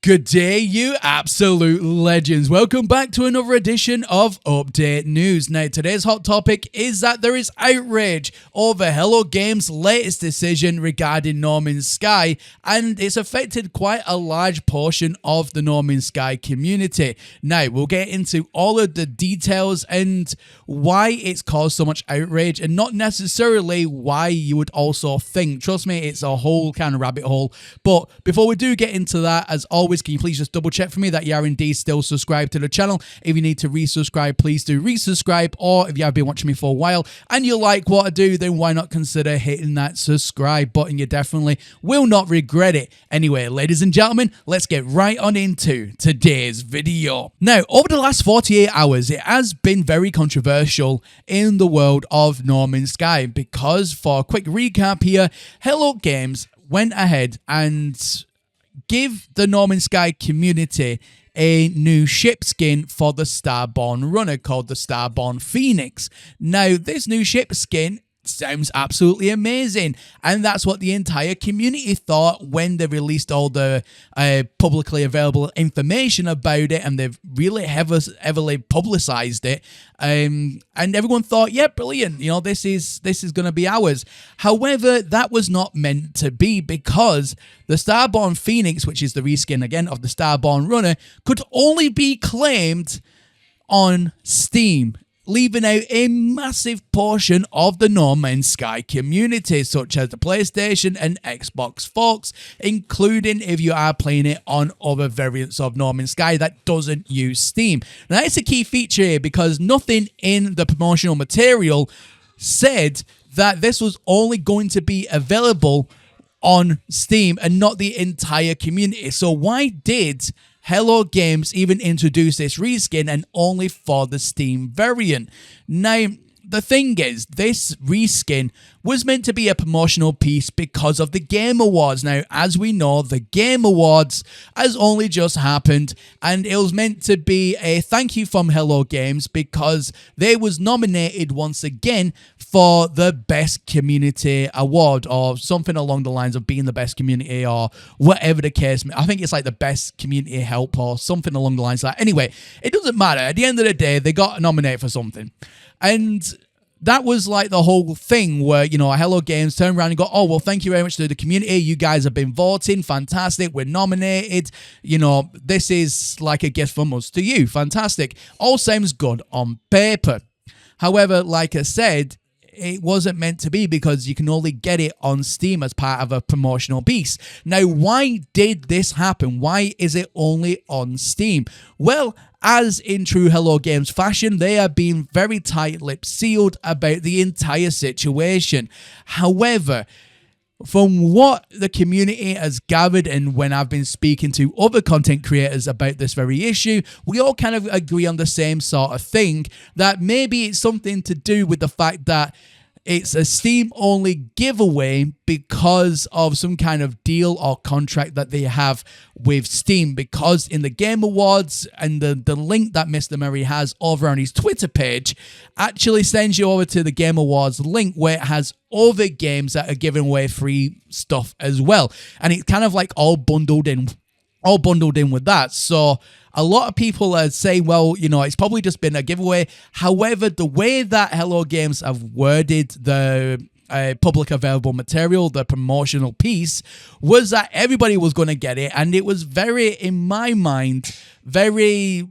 Good day, you absolute legends. Welcome back to another edition of Update News. Now, today's hot topic is that there is outrage over Hello Games' latest decision regarding No Man's Sky, and it's affected quite a large portion of the No Man's Sky community. Now, we'll get into all of the details and why it's caused so much outrage, and not necessarily why you would also think. Trust me, it's a whole kind of rabbit hole. But before we do get into that, as always, can you please just double check for me that you are indeed still subscribed to the channel? If you need to resubscribe, please do resubscribe, or if you have been watching me for a while and you like what I do, then why not consider hitting that subscribe button? You definitely will not regret it. Anyway, ladies and gentlemen, let's get right on into today's video. Now, over the last 48 hours, it has been very controversial in the world of No Man's Sky because, for a quick recap here, Hello Games went ahead and give the No Man's Sky community a new ship skin for the Starborn runner called the Starborn Phoenix. Now, this new ship skin sounds absolutely amazing, and that's what the entire community thought when they released all the publicly available information about it, and they've really heavily publicized it, and everyone thought, yeah, brilliant, you know, this is going to be ours. However, that was not meant to be, because the Starborn Phoenix, which is the reskin again of the Starborn runner, could only be claimed on Steam, leaving out a massive portion of the No Man's Sky community, such as the PlayStation and Xbox folks, including if you are playing it on other variants of No Man's Sky that doesn't use Steam. Now, that's a key feature here, because nothing in the promotional material said that this was only going to be available on Steam and not the entire community. So why did Hello Games even introduce this reskin and only for the Steam variant? Now, the thing is, this reskin was meant to be a promotional piece because of the Game Awards. Now, as we know, the Game Awards has only just happened, and it was meant to be a thank you from Hello Games because they was nominated once again for the Best Community Award, or something along the lines of being the best community, or whatever the case. I think it's like the Best Community Help or something along the lines of that. Anyway, it doesn't matter. At the end of the day, they got nominated for something. And that was like the whole thing where, you know, Hello Games turned around and go, oh, well, thank you very much to the community. You guys have been voting. Fantastic. We're nominated. You know, this is like a gift from us to you. Fantastic. All sounds good on paper. However, like I said, it wasn't meant to be, because you can only get it on Steam as part of a promotional piece. Now, why did this happen? Why is it only on Steam? Well, as in true Hello Games fashion, they are being very tight-lipped, sealed about the entire situation. However, from what the community has gathered, and when I've been speaking to other content creators about this very issue, we all kind of agree on the same sort of thing, that maybe it's something to do with the fact that it's a Steam-only giveaway because of some kind of deal or contract that they have with Steam. Because in the Game Awards, and the link that Mr. Murray has over on his Twitter page actually sends you over to the Game Awards link, where it has other games that are giving away free stuff as well. And it's kind of like all bundled in with that. So a lot of people are saying, well, you know, it's probably just been a giveaway. However, the way that Hello Games have worded the public available material, the promotional piece, was that everybody was going to get it. And it was very, in my mind, very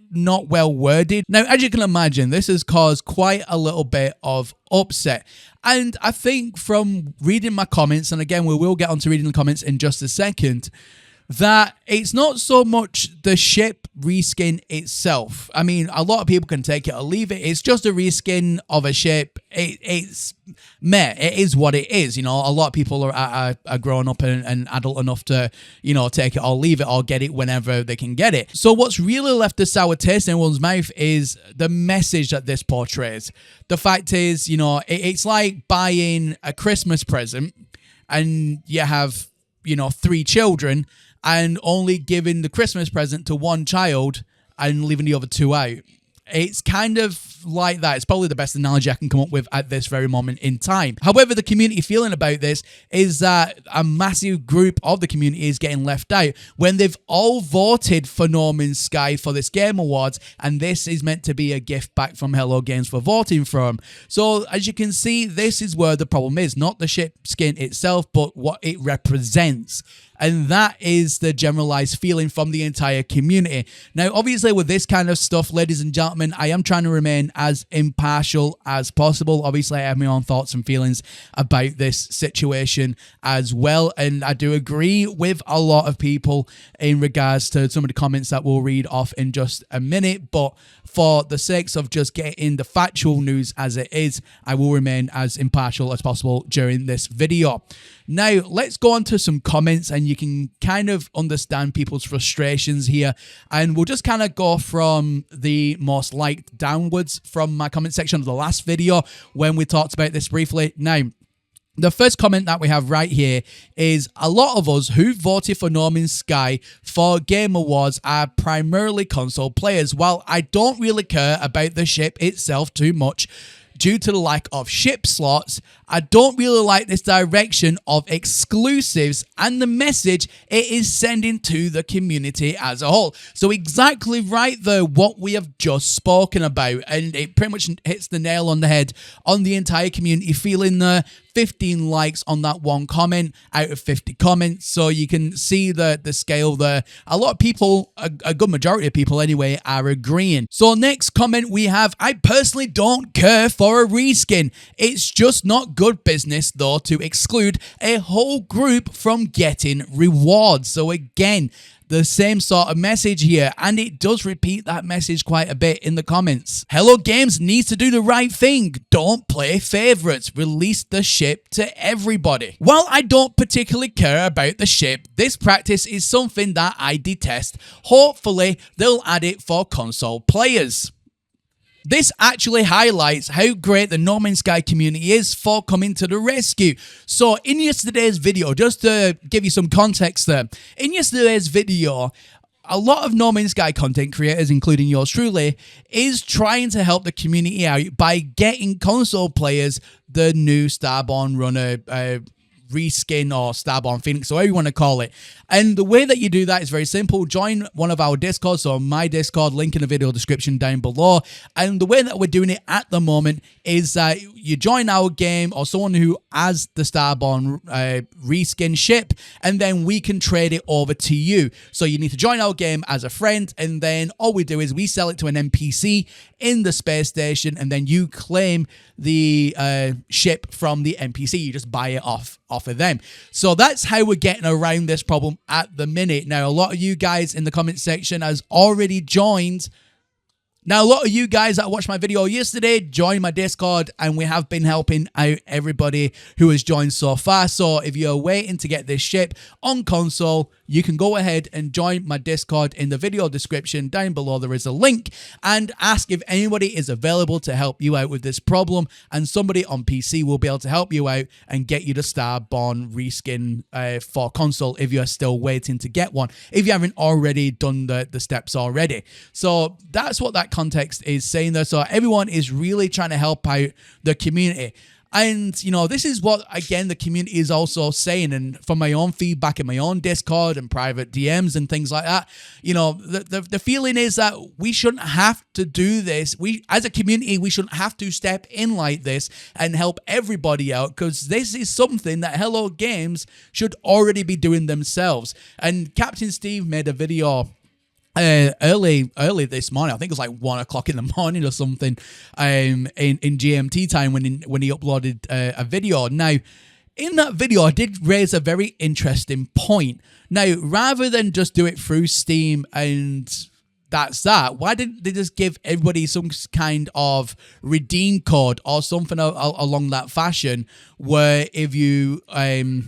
not well worded. Now, as you can imagine, this has caused quite a little bit of upset. And I think from reading my comments, and again, we will get onto reading the comments in just a second, that it's not so much the ship reskin itself. I mean, a lot of people can take it or leave it. It's just a reskin of a ship. It's meh. It is what it is. You know, a lot of people are grown up and adult enough to, you know, take it or leave it, or get it whenever they can get it. So what's really left a sour taste in everyone's mouth is the message that this portrays. The fact is, you know, it's like buying a Christmas present and you have, you know, 3 children, and only giving the Christmas present to one child and leaving the other 2 out. it's kind of like that. It's probably the best analogy I can come up with at this very moment in time. However, the community feeling about this is that a massive group of the community is getting left out when they've all voted for No Man's Sky for this Game Awards, and this is meant to be a gift back from Hello Games for voting for them. So as you can see, this is where the problem is, not the ship skin itself, but what it represents. And that is the generalized feeling from the entire community. Now, obviously, with this kind of stuff, ladies and gentlemen, I am trying to remain as impartial as possible. Obviously, I have my own thoughts and feelings about this situation as well. And I do agree with a lot of people in regards to some of the comments that we'll read off in just a minute. But for the sakes of just getting the factual news as it is, I will remain as impartial as possible during this video. Now, let's go on to some comments, and you can kind of understand people's frustrations here. And we'll just kind of go from the most liked downwards from my comment section of the last video when we talked about this briefly. Now, the first comment that we have right here is a lot of us who voted for No Man's Sky for Game Awards are primarily console players. While I don't really care about the ship itself too much, due to the lack of ship slots, I don't really like this direction of exclusives and the message it is sending to the community as a whole. So exactly right there, what we have just spoken about, and it pretty much hits the nail on the head on the entire community feeling there. 15 likes on that one comment out of 50 comments. So you can see the scale there. A lot of people, a good majority of people anyway, are agreeing. So next comment we have, I personally don't care for a reskin. It's just not good business though to exclude a whole group from getting rewards. So again, the same sort of message here, and it does repeat that message quite a bit in the comments. Hello Games needs to do the right thing. Don't play favorites. Release the ship to everybody. While I don't particularly care about the ship, this practice is something that I detest. Hopefully, they'll add it for console players. This actually highlights how great the No Man's Sky community is for coming to the rescue. So in yesterday's video, just to give you some context there, in yesterday's video, a lot of No Man's Sky content creators, including yours truly, is trying to help the community out by getting console players the new Starborn Runner reskin or Starborn Phoenix, or whatever you want to call it. And the way that you do that is very simple. Join one of our Discords, so my Discord, link in the video description down below. And the way that we're doing it at the moment is that you join our game, or someone who has the Starborn reskin ship, and then we can trade it over to you. So you need to join our game as a friend, and then all we do is we sell it to an NPC in the space station, and then you claim the ship from the NPC. You just buy it off of them. So that's how we're getting around this problem at the minute. Now, a lot of you guys in the comment section has already joined. Now, a lot of you guys that watched my video yesterday joined my Discord, and we have been helping out everybody who has joined so far. So if you're waiting to get this ship on console, you can go ahead and join my Discord in the video description. Down below, there is a link, and ask if anybody is available to help you out with this problem, and somebody on PC will be able to help you out and get you the Starborn reskin for console if you're still waiting to get one, if you haven't already done the steps already. So that's what that context is saying there. So everyone is really trying to help out the community. And, you know, this is what, again, the community is also saying. And from my own feedback in my own Discord and private DMs and things like that, you know, the feeling is that we shouldn't have to do this. We, as a community, we shouldn't have to step in like this and help everybody out, because this is something that Hello Games should already be doing themselves. And Captain Steve made a video early this morning. I think it was like 1 o'clock in the morning or something, in GMT time when he uploaded a video. Now, in that video, I did raise a very interesting point. Now, rather than just do it through Steam and that's that, why didn't they just give everybody some kind of redeem code or something along that fashion, where if you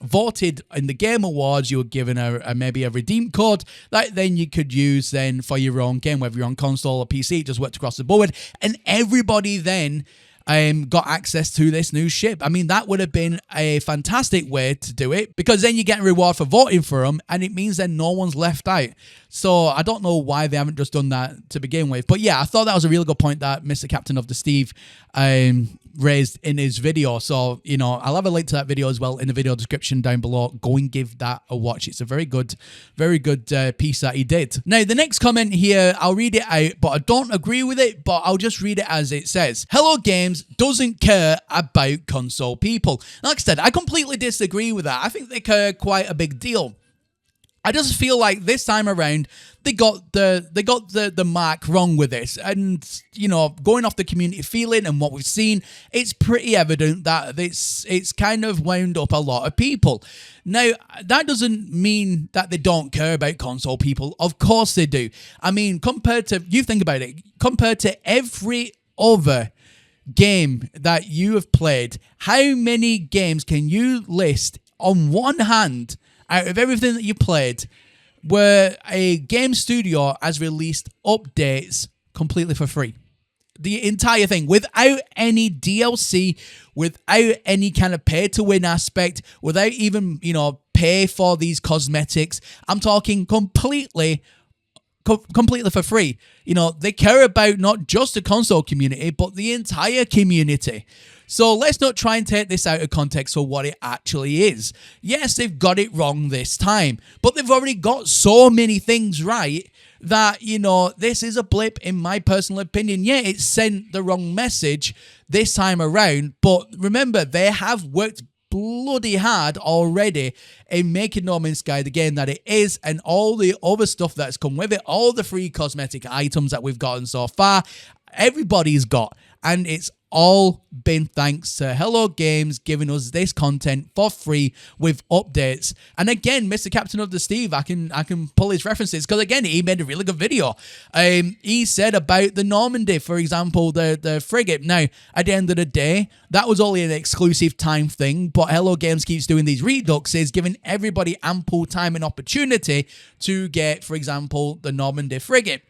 voted in the Game Awards, you were given maybe a redeem code that then you could use then for your own game, whether you're on console or PC. It just worked across the board, and everybody then got access to this new ship. I mean, that would have been a fantastic way to do it, because then you get a reward for voting for them, and it means then no one's left out. So I don't know why they haven't just done that to begin with. But yeah, I thought that was a really good point that Mr. Captain of the Steve raised in his video. So, you know, I'll have a link to that video as well in the video description down below. Go and give that a watch. It's a very good piece that he did. Now, the next comment here, I'll read it out, but I don't agree with it, but I'll just read it as it says. Hello Games doesn't care about console people. Like I said, I completely disagree with that. I think they care quite a big deal. I just feel like this time around they got the mark wrong with this, and you know, going off the community feeling and what we've seen, it's pretty evident that it's kind of wound up a lot of people. Now, that doesn't mean that they don't care about console people. Of course they do. I mean, you think about it, compared to every other game that you have played, how many games can you list on one hand out of everything that you played where a game studio has released updates completely for free? The entire thing, without any DLC, without any kind of pay to win aspect, without even, you know, pay for these cosmetics. I'm talking completely for free. You know, they care about not just the console community, but the entire community. So let's not try and take this out of context for what it actually is. Yes, they've got it wrong this time, but they've already got so many things right that, you know, this is a blip in my personal opinion. Yeah, it sent the wrong message this time around, but remember, they have worked bloody hard already in making No Man's Sky the game that it is, and all the other stuff that's come with it, all the free cosmetic items that we've gotten so far, everybody's got, and it's all been thanks to Hello Games giving us this content for free with updates. And again, Mr. Captain of the Steve, I can pull his references, because again, he made a really good video. He said about the Normandy, for example, the frigate. Now, at the end of the day, that was only an exclusive time thing, but Hello Games keeps doing these reduxes, giving everybody ample time and opportunity to get, for example, the Normandy frigate.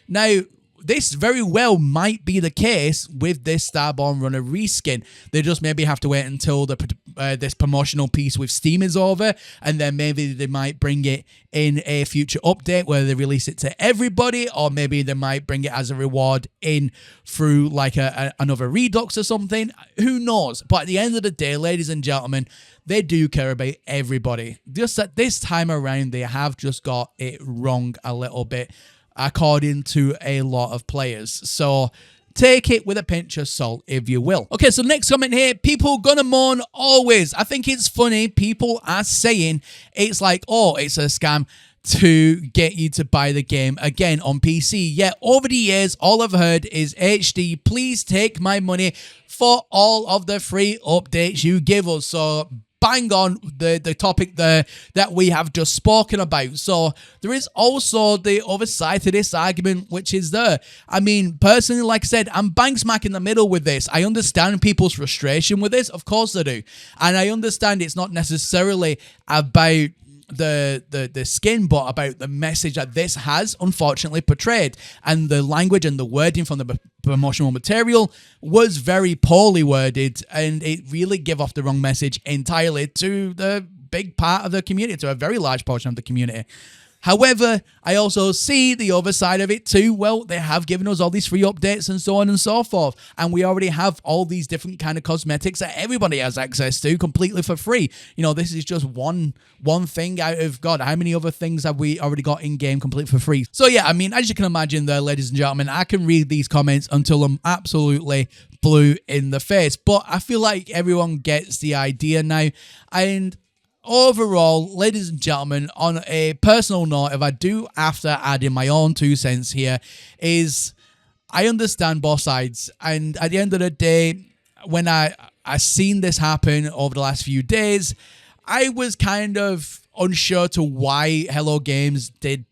Now, this very well might be the case with this Starborn Runner reskin. They just maybe have to wait until this promotional piece with Steam is over, and then maybe they might bring it in a future update where they release it to everybody, or maybe they might bring it as a reward in through like another Redux or something. Who knows? But at the end of the day, ladies and gentlemen, they do care about everybody. Just that this time around, they have just got it wrong a little bit, according to a lot of players. So take it with a pinch of salt, if you will. Okay, so next comment here. People gonna moan always. I think it's funny. People are saying it's like, oh, it's a scam to get you to buy the game again on PC. Yeah, over the years, all I've heard is, HD, please take my money for all of the free updates you give us. So bang on the topic there that we have just spoken about. So there is also the other side to this argument, which is there. I mean, personally, like I said, I'm bang smack in the middle with this. I understand people's frustration with this. Of course I do. And I understand it's not necessarily about the skin, but about the message that this has unfortunately portrayed, and the language and the wording from the promotional material was very poorly worded, and it really gave off the wrong message entirely to the big part of the community, to a very large portion of the community. However, I also see the other side of it too. Well, they have given us all these free updates and so on and so forth, and we already have all these different kind of cosmetics that everybody has access to completely for free. You know, this is just one thing out of, God, how many other things have we already got in-game completely for free? So yeah, I mean, as you can imagine there, ladies and gentlemen, I can read these comments until I'm absolutely blue in the face, but I feel like everyone gets the idea now. And overall, ladies and gentlemen, on a personal note, if I do have to add in my own 2 cents here, is I understand both sides. And at the end of the day, when I seen this happen over the last few days, I was kind of unsure to why Hello Games did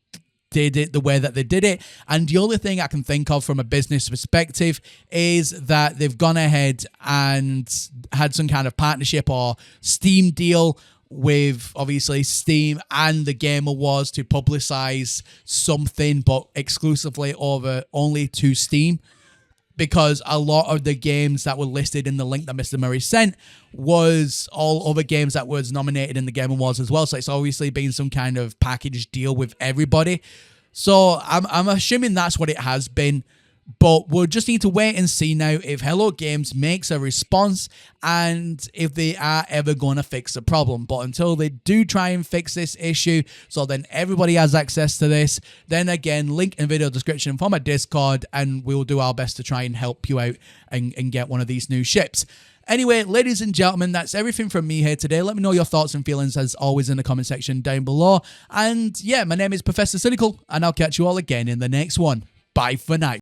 it the way that they did it. And the only thing I can think of from a business perspective is that they've gone ahead and had some kind of partnership or Steam deal with obviously Steam and the Game Awards to publicize something, but exclusively over only to Steam. because a lot of the games that were listed in the link that Mr. Murray sent was all other games that was nominated in the Game Awards as well. So it's obviously been some kind of package deal with everybody. So I'm assuming that's what it has been. But we'll just need to wait and see now if Hello Games makes a response and if they are ever going to fix the problem. But until they do try and fix this issue, so then everybody has access to this, then again, link in video description for my Discord, and we'll do our best to try and help you out and get one of these new ships. Anyway, ladies and gentlemen, that's everything from me here today. Let me know your thoughts and feelings as always in the comment section down below. And yeah, my name is Professor Cynical, and I'll catch you all again in the next one. Bye for now.